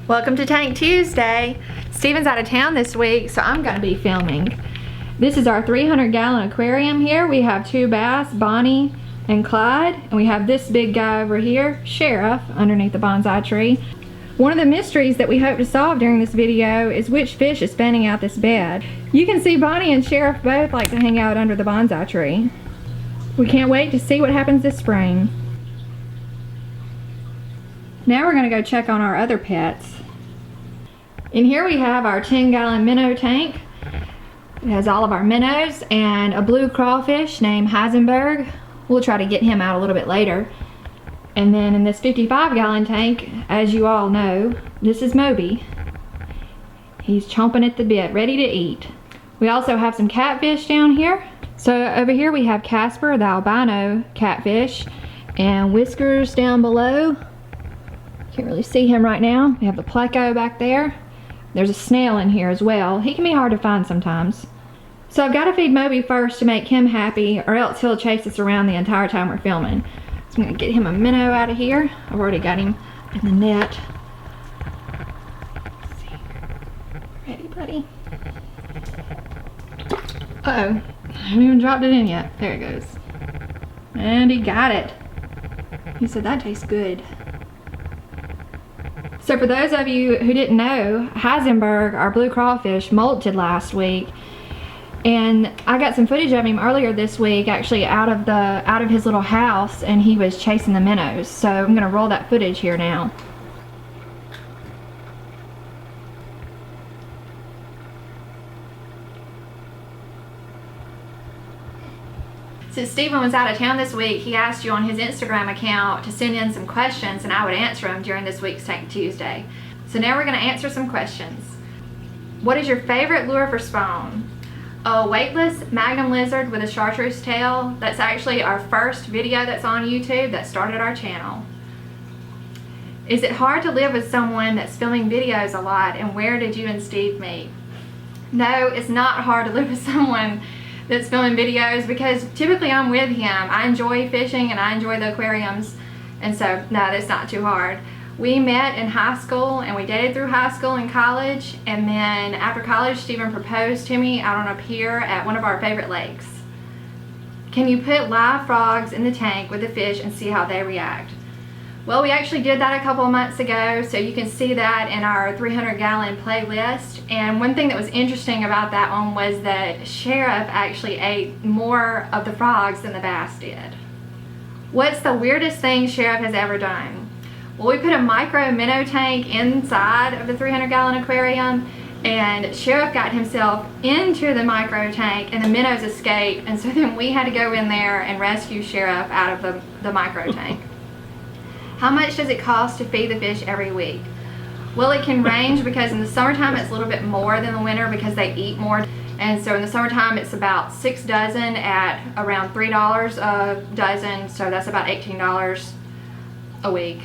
Welcome to Tank Tuesday. Steven's out of town this week, so I'm gonna be filming. This is our 300-gallon aquarium here. We have two bass, Bonnie and Clyde, and we have this big guy over here, Sheriff, underneath the bonsai tree. One of the mysteries that we hope to solve during this video is which fish is fanning out this bed. You can see Bonnie and Sheriff both like to hang out under the bonsai tree. We can't wait to see what happens this spring. Now we're gonna go check on our other pets. In here we have our 10-gallon minnow tank. It has all of our minnows and a blue crawfish named Heisenberg. We'll try to get him out a little bit later. And then in this 55-gallon tank, as you all know, this is Moby. He's chomping at the bit, ready to eat. We also have some catfish down here. So over here we have Casper, the albino catfish, and Whiskers down below. Can't really see him right now. We have the pleco back there. There's a snail in here as well. He can be hard to find sometimes. So I've got to feed Moby first to make him happy, or else he'll chase us around the entire time we're filming. So I'm going to get him a minnow out of here. I've already got him in the net. Let's see. Ready, buddy? Uh-oh. I haven't even dropped it in yet. There it goes. And he got it. He said that tastes good. So for those of you who didn't know, Heisenberg, our blue crawfish, molted last week. And I got some footage of him earlier this week, actually out of his little house, and he was chasing the minnows. So I'm gonna roll that footage here now. Since Steven was out of town this week, he asked you on his Instagram account to send in some questions and I would answer them during this week's Tank Tuesday. So now we're gonna answer some questions. What is your favorite lure for spawn? A weightless magnum lizard with a chartreuse tail. That's actually our first video that's on YouTube that started our channel. Is it hard to live with someone that's filming videos a lot, and where did you and Steve meet? No, it's not hard to live with someone that's filming videos because typically I'm with him. I enjoy fishing and I enjoy the aquariums, and so no, that's not too hard. We met in high school and we dated through high school and college, and then after college Steven proposed to me out on a pier at one of our favorite lakes. Can you put live frogs in the tank with the fish and see how they react? Well, we actually did that a couple of months ago, so you can see that in our 300-gallon playlist. And one thing that was interesting about that one was that Sheriff actually ate more of the frogs than the bass did. What's the weirdest thing Sheriff has ever done? Well, we put a micro minnow tank inside of the 300-gallon aquarium, and Sheriff got himself into the micro tank and the minnows escaped, and so then we had to go in there and rescue Sheriff out of the micro tank. How much does it cost to feed the fish every week? Well, it can range because in the summertime it's a little bit more than the winter because they eat more. And so in the summertime it's about 6 dozen at around $3 a dozen, so that's about $18 a week.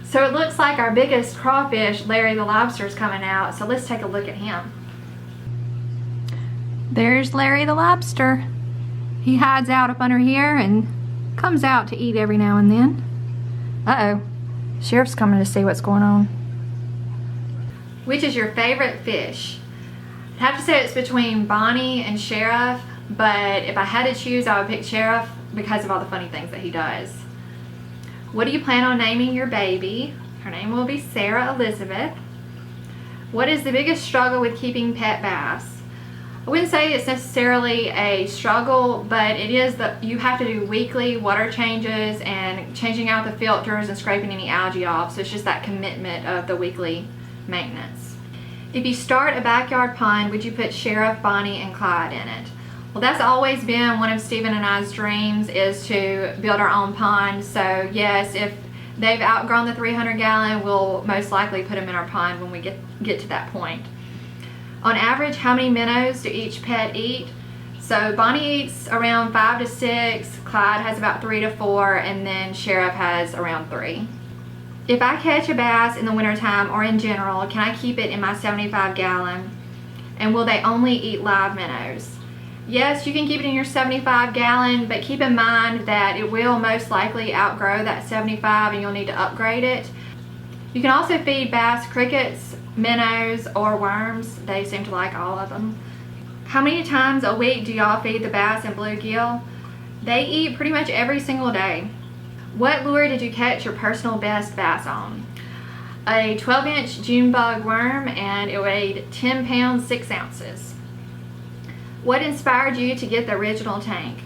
So it looks like our biggest crawfish, Larry the lobster, is coming out, so let's take a look at him. There's Larry the lobster. He hides out up under here and comes out to eat every now and then. Uh-oh. Sheriff's coming to see what's going on. Which is your favorite fish? I'd have to say it's between Bonnie and Sheriff, but if I had to choose, I would pick Sheriff because of all the funny things that he does. What do you plan on naming your baby? Her name will be Sarah Elizabeth. What is the biggest struggle with keeping pet bass? I wouldn't say it's necessarily a struggle, but it is that you have to do weekly water changes and changing out the filters and scraping any algae off. So it's just that commitment of the weekly maintenance. If you start a backyard pond, would you put Sheriff, Bonnie, and Clyde in it? Well, that's always been one of Steven and I's dreams, is to build our own pond. So yes, if they've outgrown the 300-gallon, we'll most likely put them in our pond when we get to that point. On average, how many minnows do each pet eat? So Bonnie eats around 5 to 6, Clyde has about 3 to 4, and then Sheriff has around 3. If I catch a bass in the wintertime or in general, can I keep it in my 75-gallon? And will they only eat live minnows? Yes, you can keep it in your 75 gallon, but keep in mind that it will most likely outgrow that 75 and you'll need to upgrade it. You can also feed bass crickets, minnows, or worms. They seem to like all of them. How many times a week do y'all feed the bass and bluegill? They eat pretty much every single day. What lure did you catch your personal best bass on? A 12-inch June bug worm, and it weighed 10 pounds 6 ounces. What inspired you to get the original tank?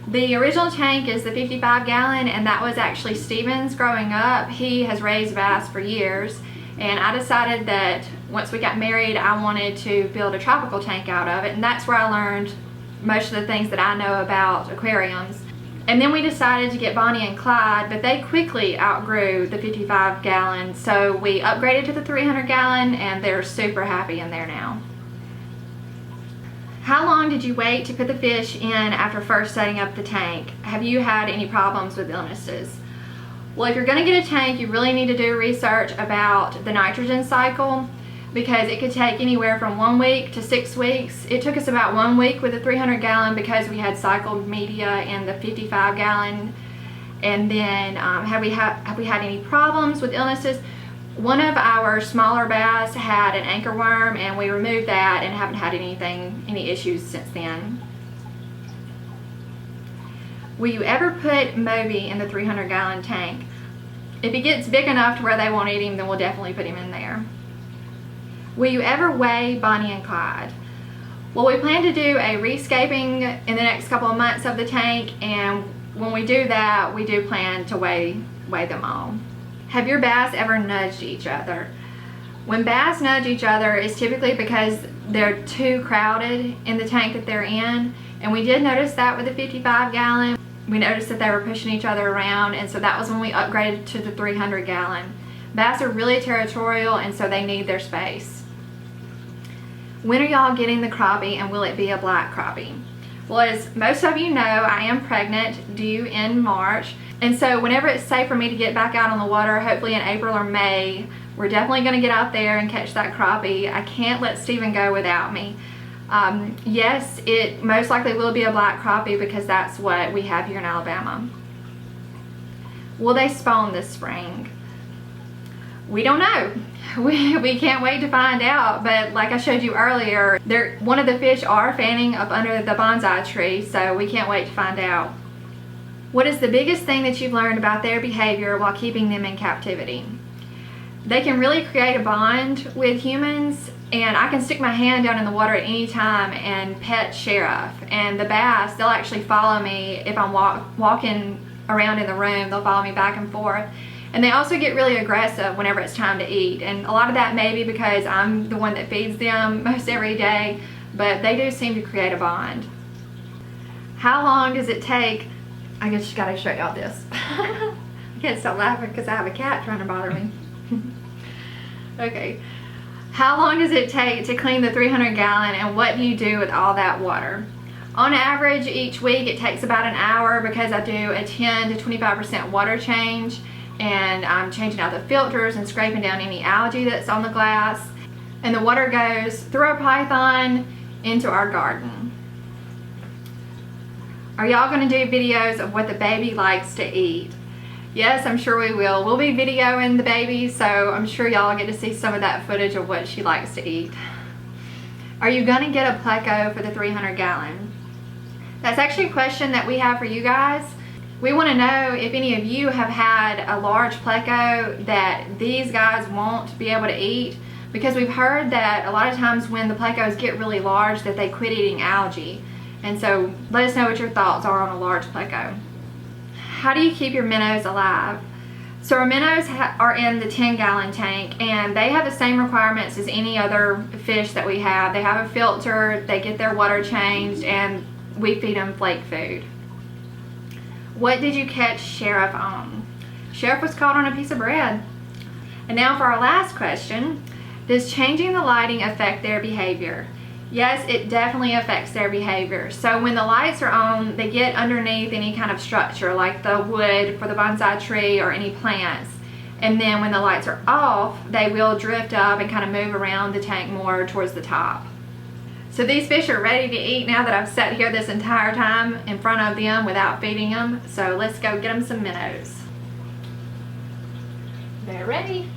The original tank is the 55 gallon, and that was actually Steven's growing up. He has raised bass for years, and I decided that once we got married I wanted to build a tropical tank out of it, and that's where I learned most of the things that I know about aquariums. And then we decided to get Bonnie and Clyde, but they quickly outgrew the 55 gallon, so we upgraded to the 300 gallon, and they're super happy in there now. How long did you wait to put the fish in after first setting up the tank? Have you had any problems with illnesses? Well, if you're going to get a tank, you really need to do research about the nitrogen cycle, because it could take anywhere from 1 week to 6 weeks. It took us about 1 week with a 300 gallon because we had cycled media in the 55 gallon. And then have we had any problems with illnesses? One of our smaller bass had an anchor worm, and we removed that and haven't had any issues since then. Will you ever put Moby in the 300 gallon tank? If he gets big enough to where they won't eat him, then we'll definitely put him in there. Will you ever weigh Bonnie and Clyde? Well, we plan to do a rescaping in the next couple of months of the tank, and when we do that, we do plan to weigh them all. Have your bass ever nudged each other? When bass nudge each other, it's typically because they're too crowded in the tank that they're in, and we did notice that with the 55 gallon. We noticed that they were pushing each other around, and so that was when we upgraded to the 300 gallon. Bass are really territorial, and so they need their space. When are y'all getting the crappie, and will it be a black crappie? Well, as most of you know, I am pregnant, due in March. And so whenever it's safe for me to get back out on the water, hopefully in April or May, we're definitely going to get out there and catch that crappie. I can't let Steven go without me. Yes, it most likely will be a black crappie because that's what we have here in Alabama. Will they spawn this spring? We don't know. We can't wait to find out, but like I showed you earlier, one of the fish are fanning up under the bonsai tree, so we can't wait to find out. What is the biggest thing that you've learned about their behavior while keeping them in captivity? They can really create a bond with humans, and I can stick my hand down in the water at any time and pet Sheriff. And the bass, they'll actually follow me if I'm walking around in the room. They'll follow me back and forth. And they also get really aggressive whenever it's time to eat. And a lot of that may be because I'm the one that feeds them most every day, but they do seem to create a bond. How long does it take? I guess you gotta show y'all this. I can't stop laughing because I have a cat trying to bother me. Okay. How long does it take to clean the 300 gallon, and what do you do with all that water? On average, each week it takes about an hour because I do a 10 to 25% water change, and I'm changing out the filters and scraping down any algae that's on the glass. And the water goes through our python into our garden. Are y'all gonna do videos of what the baby likes to eat? Yes, I'm sure we will. We'll be videoing the baby, so I'm sure y'all get to see some of that footage of what she likes to eat. Are you gonna get a pleco for the 300 gallon? That's actually a question that we have for you guys. We wanna know if any of you have had a large pleco that these guys won't be able to eat, because we've heard that a lot of times when the plecos get really large that they quit eating algae. And so let us know what your thoughts are on a large pleco. How do you keep your minnows alive? So our minnows are in the 10 gallon tank, and they have the same requirements as any other fish that we have. They have a filter, they get their water changed, and we feed them flake food. What did you catch Sheriff on? Sheriff was caught on a piece of bread. And now for our last question, does changing the lighting affect their behavior? Yes, it definitely affects their behavior. So when the lights are on, they get underneath any kind of structure like the wood for the bonsai tree or any plants. And then when the lights are off, they will drift up and kind of move around the tank more towards the top. So these fish are ready to eat now that I've sat here this entire time in front of them without feeding them. So let's go get them some minnows. They're ready.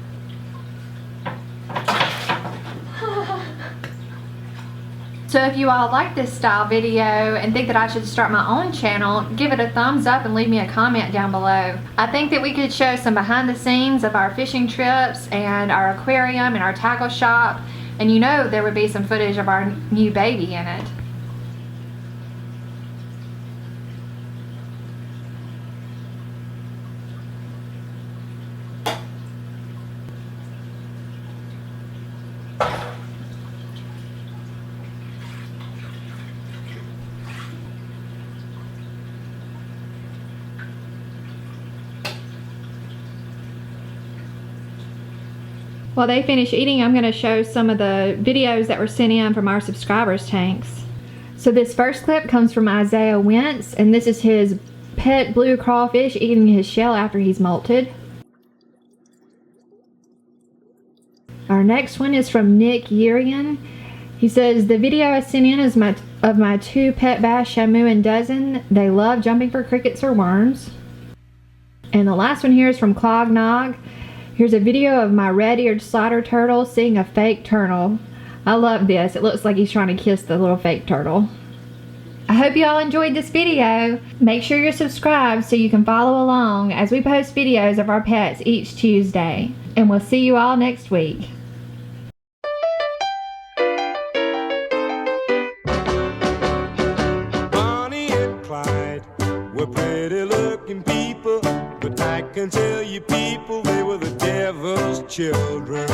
So if you all like this style video and think that I should start my own channel, give it a thumbs up and leave me a comment down below. I think that we could show some behind the scenes of our fishing trips and our aquarium and our tackle shop, and you know there would be some footage of our new baby in it. While they finish eating, I'm going to show some of the videos that were sent in from our subscribers' tanks. So this first clip comes from Isaiah Wentz, and this is his pet blue crawfish eating his shell after he's molted. Our next one is from Nick Yerian. He says, the video I sent in is of my two pet bass, Shamu and Dozen. They love jumping for crickets or worms. And the last one here is from Clog Nog. Here's a video of my red-eared slider turtle seeing a fake turtle. I love this. It looks like he's trying to kiss the little fake turtle. I hope you all enjoyed this video. Make sure you're subscribed so you can follow along as we post videos of our pets each Tuesday. And we'll see you all next week. Bonnie and Clyde were pretty looking people, but I can tell you people, they were the devil's children.